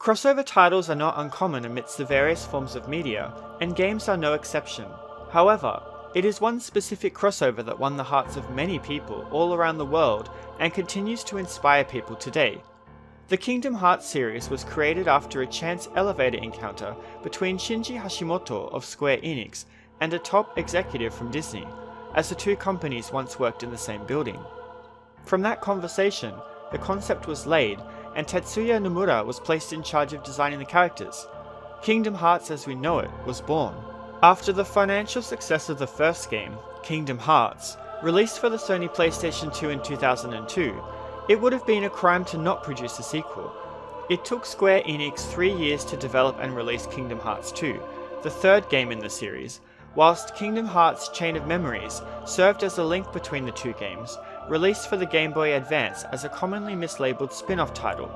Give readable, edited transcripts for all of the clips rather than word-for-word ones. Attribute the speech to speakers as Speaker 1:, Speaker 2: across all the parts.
Speaker 1: Crossover titles are not uncommon amidst the various forms of media, and games are no exception. However, it is one specific crossover that won the hearts of many people all around the world and continues to inspire people today. The Kingdom Hearts series was created after a chance elevator encounter between Shinji Hashimoto of Square-Enix and a top executive from Disney, as the two companies once worked in the same building. From that conversation, the concept was laid, and Tetsuya Nomura was placed in charge of designing the characters. Kingdom Hearts as we know it was born. After the financial success of the first game, Kingdom Hearts, released for the Sony PlayStation 2 in 2002, it would have been a crime to not produce a sequel. It took Square Enix 3 years to develop and release Kingdom Hearts 2, the third game in the series, whilst Kingdom Hearts Chain of Memories served as a link between the two games, released for the Gameboy Advance as a commonly mislabeled spin-off title.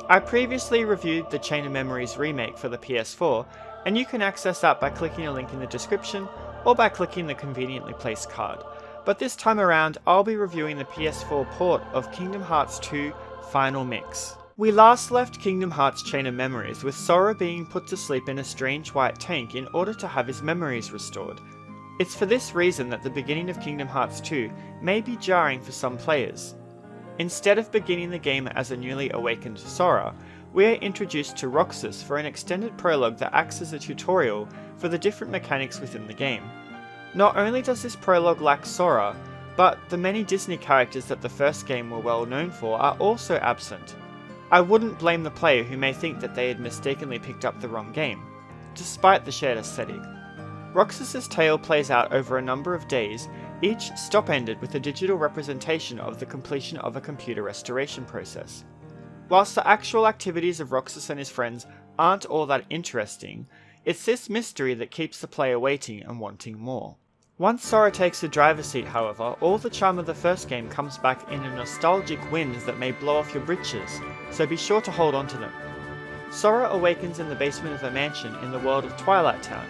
Speaker 1: I previously reviewed the Chain of Memories remake for the PS4, and you can access that by clicking a link in the description or by clicking the conveniently placed card. But this time around, I'll be reviewing the PS4 port of Kingdom Hearts 2 Final Mix. We last left Kingdom Hearts Chain of Memories with Sora being put to sleep in a strange white tank in order to have his memories restored. It's for this reason that the beginning of Kingdom Hearts 2 may be jarring for some players. Instead of beginning the game as a newly awakened Sora, we are introduced to Roxas for an extended prologue that acts as a tutorial for the different mechanics within the game. Not only does this prologue lack Sora, but the many Disney characters that the first game were well known for are also absent. I wouldn't blame the player who may think that they had mistakenly picked up the wrong game, despite the shared aesthetic. Roxas's tale plays out over a number of days, each stop-ended with a digital representation of the completion of a computer restoration process. Whilst the actual activities of Roxas and his friends aren't all that interesting, it's this mystery that keeps the player waiting and wanting more. Once Sora takes the driver's seat, however, all the charm of the first game comes back in a nostalgic wind that may blow off your britches, so be sure to hold on to them. Sora awakens in the basement of a mansion in the world of Twilight Town.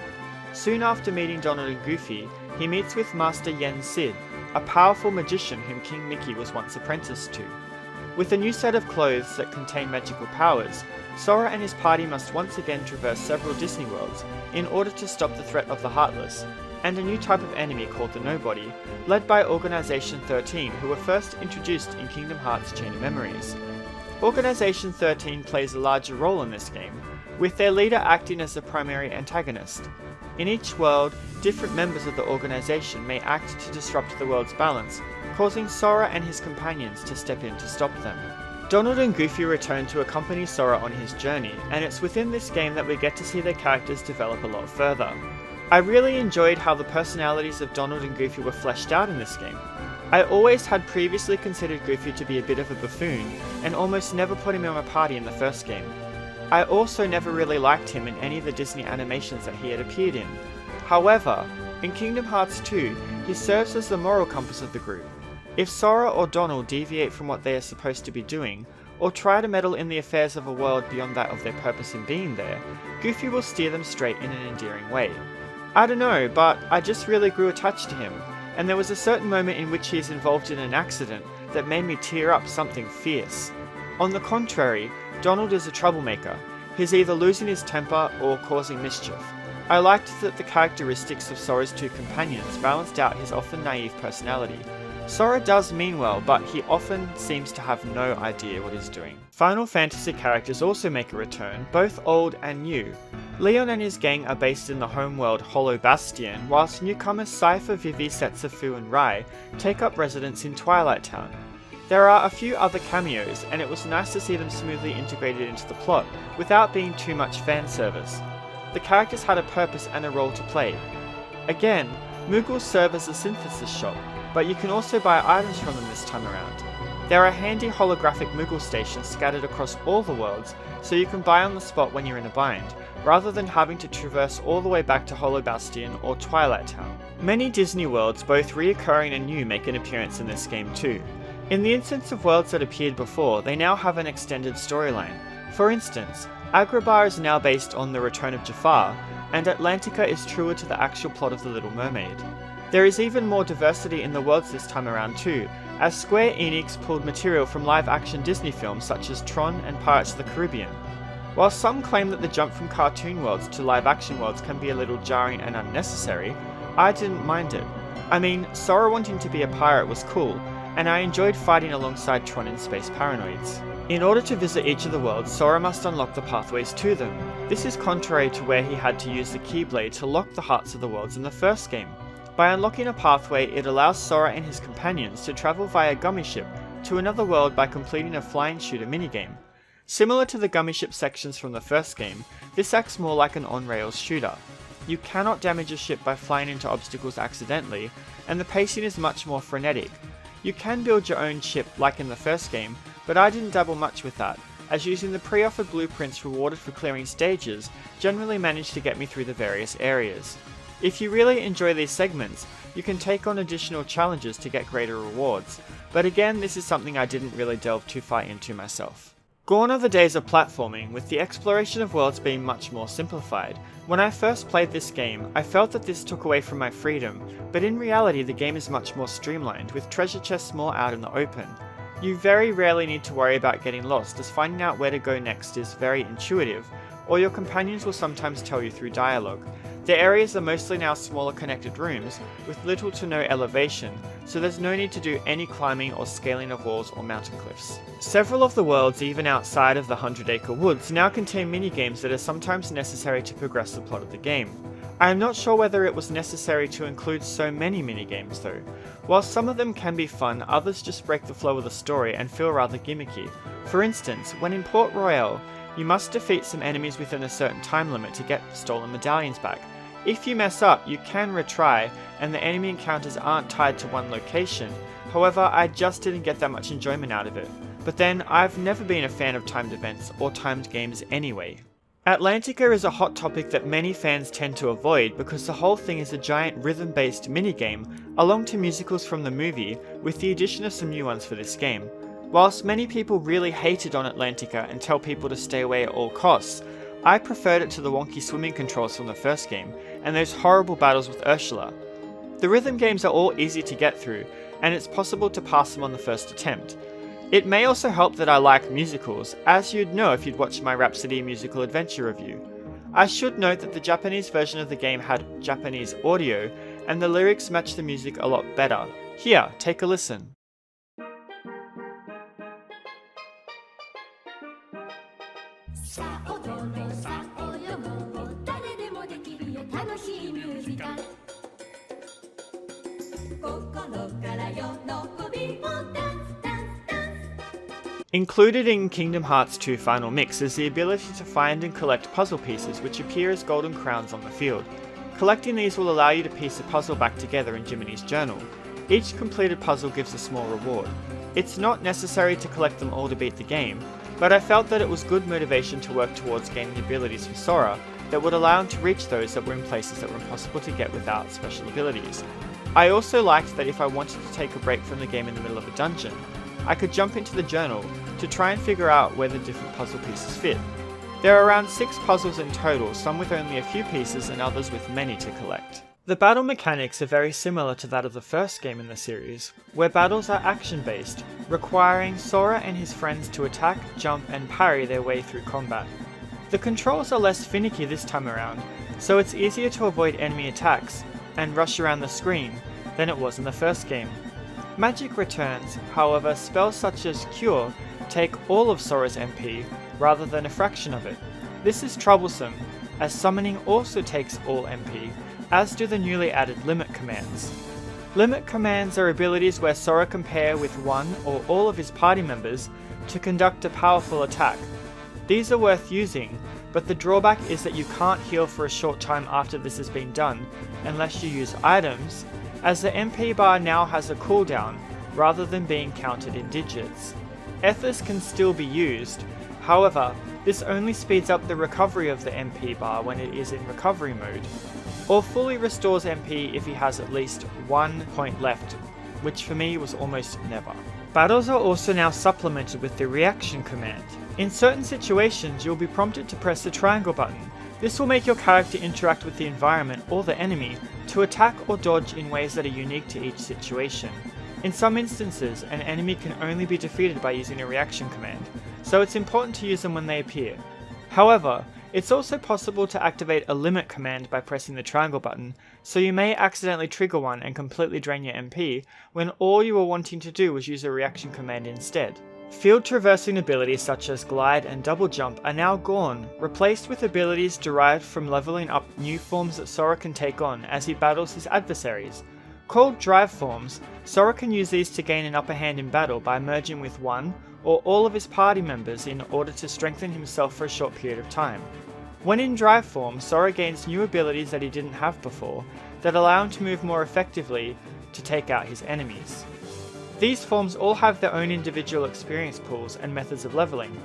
Speaker 1: Soon after meeting Donald and Goofy, he meets with Master Yen Sid, a powerful magician whom King Mickey was once apprenticed to. With a new set of clothes that contain magical powers, Sora and his party must once again traverse several Disney worlds in order to stop the threat of the Heartless, and a new type of enemy called the Nobody, led by Organization 13, who were first introduced in Kingdom Hearts Chain of Memories. Organization 13 plays a larger role in this game, with their leader acting as the primary antagonist. In each world, different members of the organization may act to disrupt the world's balance, causing Sora and his companions to step in to stop them. Donald and Goofy return to accompany Sora on his journey, and it's within this game that we get to see their characters develop a lot further. I really enjoyed how the personalities of Donald and Goofy were fleshed out in this game. I always had previously considered Goofy to be a bit of a buffoon, and almost never put him in my party in the first game. I also never really liked him in any of the Disney animations that he had appeared in. However, in Kingdom Hearts 2, he serves as the moral compass of the group. If Sora or Donald deviate from what they are supposed to be doing, or try to meddle in the affairs of a world beyond that of their purpose in being there, Goofy will steer them straight in an endearing way. I don't know, but I just really grew attached to him, and there was a certain moment in which he is involved in an accident that made me tear up something fierce. On the contrary, Donald is a troublemaker. He's either losing his temper or causing mischief. I liked that the characteristics of Sora's two companions balanced out his often naive personality. Sora does mean well, but he often seems to have no idea what he's doing. Final Fantasy characters also make a return, both old and new. Leon and his gang are based in the homeworld Hollow Bastion, whilst newcomers Cypher, Vivi, Setsufu and Rai take up residence in Twilight Town. There are a few other cameos, and it was nice to see them smoothly integrated into the plot, without being too much fan service. The characters had a purpose and a role to play. Again, Moogles serve as a synthesis shop, but you can also buy items from them this time around. There are handy holographic Moogle stations scattered across all the worlds, so you can buy on the spot when you're in a bind, rather than having to traverse all the way back to Hollow Bastion or Twilight Town. Many Disney worlds, both reoccurring and new, make an appearance in this game too. In the instance of worlds that appeared before, they now have an extended storyline. For instance, Agrabah is now based on the return of Jafar, and Atlantica is truer to the actual plot of The Little Mermaid. There is even more diversity in the worlds this time around too, as Square-Enix pulled material from live-action Disney films such as Tron and Pirates of the Caribbean. While some claim that the jump from cartoon worlds to live action worlds can be a little jarring and unnecessary, I didn't mind it. I mean, Sora wanting to be a pirate was cool, and I enjoyed fighting alongside Tron in Space Paranoids. In order to visit each of the worlds, Sora must unlock the pathways to them. This is contrary to where he had to use the Keyblade to lock the hearts of the worlds in the first game. By unlocking a pathway, it allows Sora and his companions to travel via Gummy Ship to another world by completing a flying shooter minigame. Similar to the Gummy Ship sections from the first game, this acts more like an on-rails shooter. You cannot damage a ship by flying into obstacles accidentally, and the pacing is much more frenetic. You can build your own ship like in the first game, but I didn't dabble much with that, as using the pre-offered blueprints rewarded for clearing stages generally managed to get me through the various areas. If you really enjoy these segments, you can take on additional challenges to get greater rewards, but again, this is something I didn't really delve too far into myself. Gone are the days of platforming, with the exploration of worlds being much more simplified. When I first played this game, I felt that this took away from my freedom, but in reality the game is much more streamlined, with treasure chests more out in the open. You very rarely need to worry about getting lost, as finding out where to go next is very intuitive, or your companions will sometimes tell you through dialogue. The areas are mostly now smaller connected rooms, with little to no elevation, so there's no need to do any climbing or scaling of walls or mountain cliffs. Several of the worlds, even outside of the 100-acre woods, now contain minigames that are sometimes necessary to progress the plot of the game. I am not sure whether it was necessary to include so many minigames though. While some of them can be fun, others just break the flow of the story and feel rather gimmicky. For instance, when in Port Royale, you must defeat some enemies within a certain time limit to get stolen medallions back. If you mess up, you can retry, and the enemy encounters aren't tied to one location. However, I just didn't get that much enjoyment out of it. But then, I've never been a fan of timed events or timed games anyway. Atlantica is a hot topic that many fans tend to avoid because the whole thing is a giant rhythm-based minigame along to musicals from the movie, with the addition of some new ones for this game. Whilst many people really hated on Atlantica and tell people to stay away at all costs, I preferred it to the wonky swimming controls from the first game, and those horrible battles with Ursula. The rhythm games are all easy to get through, and it's possible to pass them on the first attempt. It may also help that I like musicals, as you'd know if you'd watched my Rhapsody musical adventure review. I should note that the Japanese version of the game had Japanese audio, and the lyrics match the music a lot better. Here, take a listen. 心から喜びを Included in Kingdom Hearts 2 Final Mix is the ability to find and collect puzzle pieces which appear as golden crowns on the field. Collecting these will allow you to piece the puzzle back together in Jiminy's journal. Each completed puzzle gives a small reward. It's not necessary to collect them all to beat the game, but I felt that it was good motivation to work towards gaining abilities for Sora that would allow him to reach those that were in places that were impossible to get without special abilities. I also liked that if I wanted to take a break from the game in the middle of a dungeon, I could jump into the journal to try and figure out where the different puzzle pieces fit. There are around 6 puzzles in total, some with only a few pieces and others with many to collect. The battle mechanics are very similar to that of the first game in the series, where battles are action-based, requiring Sora and his friends to attack, jump and parry their way through combat. The controls are less finicky this time around, so it's easier to avoid enemy attacks and rush around the screen than it was in the first game. Magic returns, however, spells such as Cure take all of Sora's MP rather than a fraction of it. This is troublesome, as summoning also takes all MP, as do the newly added limit commands. Limit commands are abilities where Sora can pair with one or all of his party members to conduct a powerful attack. These are worth using, but the drawback is that you can't heal for a short time after this has been done unless you use items, as the MP bar now has a cooldown rather than being counted in digits. Ethers can still be used, however, this only speeds up the recovery of the MP bar when it is in recovery mode, or fully restores MP if he has at least 1 point left, which for me was almost never. Battles are also now supplemented with the reaction command. In certain situations, you'll be prompted to press the triangle button. This will make your character interact with the environment or the enemy to attack or dodge in ways that are unique to each situation. In some instances, an enemy can only be defeated by using a reaction command, so it's important to use them when they appear. However, it's also possible to activate a limit command by pressing the triangle button, so you may accidentally trigger one and completely drain your MP when all you were wanting to do was use a reaction command instead. Field traversing abilities such as glide and double jump are now gone, replaced with abilities derived from leveling up new forms that Sora can take on as he battles his adversaries. Called drive forms, Sora can use these to gain an upper hand in battle by merging with one or all of his party members in order to strengthen himself for a short period of time. When in drive form, Sora gains new abilities that he didn't have before, that allow him to move more effectively to take out his enemies. These forms all have their own individual experience pools and methods of leveling.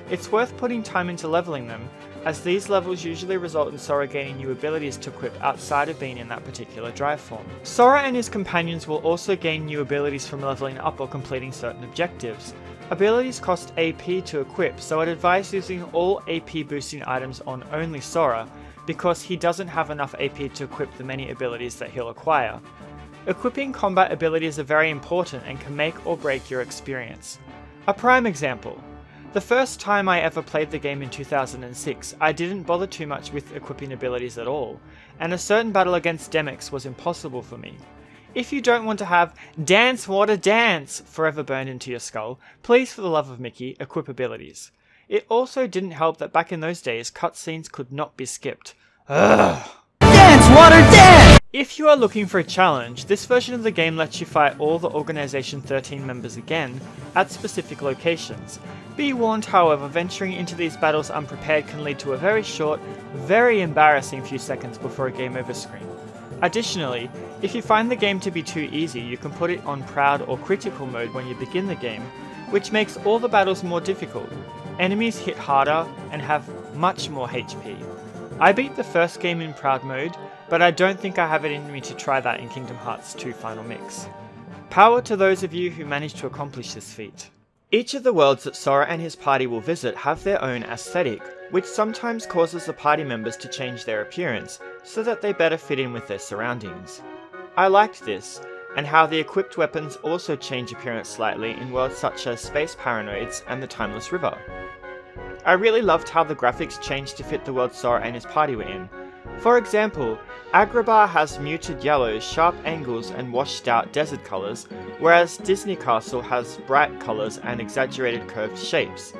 Speaker 1: It's worth putting time into leveling them, as these levels usually result in Sora gaining new abilities to equip outside of being in that particular drive form. Sora and his companions will also gain new abilities from leveling up or completing certain objectives. Abilities cost AP to equip, so I'd advise using all AP boosting items on only Sora, because he doesn't have enough AP to equip the many abilities that he'll acquire. Equipping combat abilities are very important and can make or break your experience. A prime example. The first time I ever played the game in 2006, I didn't bother too much with equipping abilities at all, and a certain battle against Demyx was impossible for me. If you don't want to have "Dance Water Dance" forever burned into your skull, please for the love of Mickey, equip abilities. It also didn't help that back in those days, cutscenes could not be skipped. Ugh. Dance Water Dance! If you are looking for a challenge, this version of the game lets you fight all the Organization 13 members again, at specific locations. Be warned, however, venturing into these battles unprepared can lead to a very short, very embarrassing few seconds before a game over screen. Additionally, if you find the game to be too easy, you can put it on proud or critical mode when you begin the game, which makes all the battles more difficult. Enemies hit harder and have much more HP. I beat the first game in proud mode, but I don't think I have it in me to try that in Kingdom Hearts 2 Final Mix. Power to those of you who managed to accomplish this feat. Each of the worlds that Sora and his party will visit have their own aesthetic, which sometimes causes the party members to change their appearance, so that they better fit in with their surroundings. I liked this, and how the equipped weapons also change appearance slightly in worlds such as Space Paranoids and the Timeless River. I really loved how the graphics changed to fit the world Sora and his party were in. For example, Agrabah has muted yellows, sharp angles and washed out desert colours, whereas Disney Castle has bright colours and exaggerated curved shapes.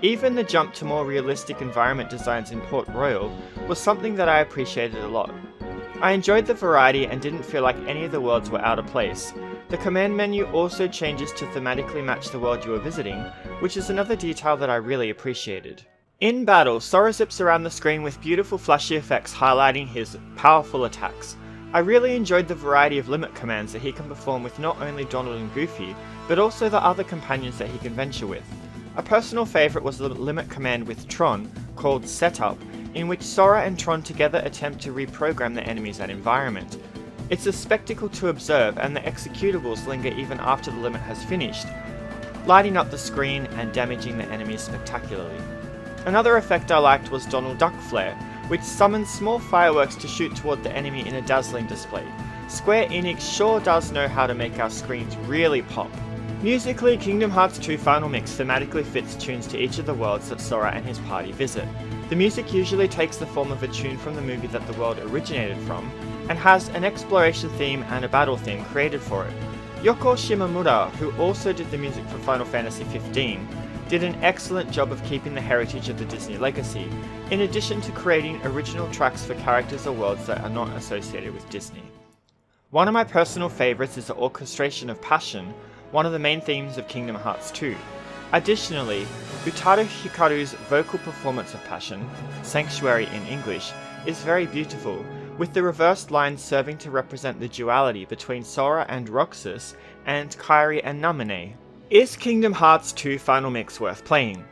Speaker 1: Even the jump to more realistic environment designs in Port Royal was something that I appreciated a lot. I enjoyed the variety and didn't feel like any of the worlds were out of place. The command menu also changes to thematically match the world you are visiting, which is another detail that I really appreciated. In battle, Sora zips around the screen with beautiful flashy effects highlighting his powerful attacks. I really enjoyed the variety of limit commands that he can perform with not only Donald and Goofy, but also the other companions that he can venture with. A personal favourite was the limit command with Tron, called Setup, in which Sora and Tron together attempt to reprogram the enemies and environment. It's a spectacle to observe, and the executables linger even after the limit has finished, lighting up the screen and damaging the enemies spectacularly. Another effect I liked was Donald Duck Flare, which summons small fireworks to shoot toward the enemy in a dazzling display. Square-Enix sure does know how to make our screens really pop. Musically, Kingdom Hearts 2 Final Mix thematically fits tunes to each of the worlds that Sora and his party visit. The music usually takes the form of a tune from the movie that the world originated from, and has an exploration theme and a battle theme created for it. Yoko Shimomura, who also did the music for Final Fantasy XV, did an excellent job of keeping the heritage of the Disney legacy, in addition to creating original tracks for characters or worlds that are not associated with Disney. One of my personal favourites is the orchestration of Passion, one of the main themes of Kingdom Hearts 2. Additionally, Utada Hikaru's vocal performance of Passion, Sanctuary in English, is very beautiful, with the reversed lines serving to represent the duality between Sora and Roxas and Kairi and Naminé. Is Kingdom Hearts 2 Final Mix worth playing?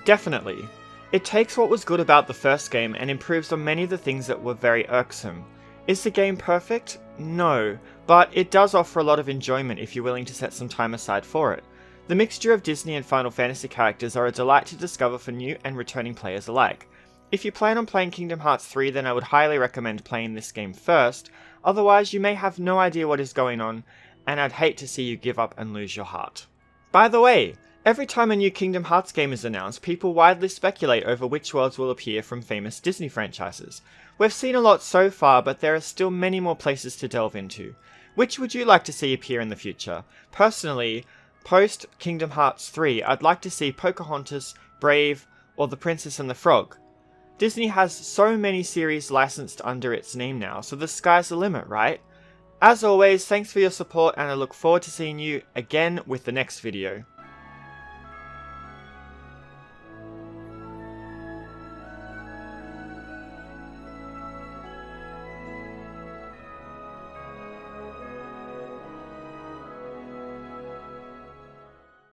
Speaker 1: Definitely. It takes what was good about the first game and improves on many of the things that were very irksome. Is the game perfect? No, but it does offer a lot of enjoyment if you're willing to set some time aside for it. The mixture of Disney and Final Fantasy characters are a delight to discover for new and returning players alike. If you plan on playing Kingdom Hearts 3, then I would highly recommend playing this game first, otherwise you may have no idea what is going on, and I'd hate to see you give up and lose your heart. By the way, Every time a new Kingdom Hearts game is announced, people widely speculate over which worlds will appear from famous Disney franchises. We've seen a lot so far, but there are still many more places to delve into. Which would you like to see appear in the future? Personally, post Kingdom Hearts 3, I'd like to see Pocahontas, Brave, or The Princess and the Frog. Disney has so many series licensed under its name now, so the sky's the limit, right? As always, thanks for your support and I look forward to seeing you again with the next video.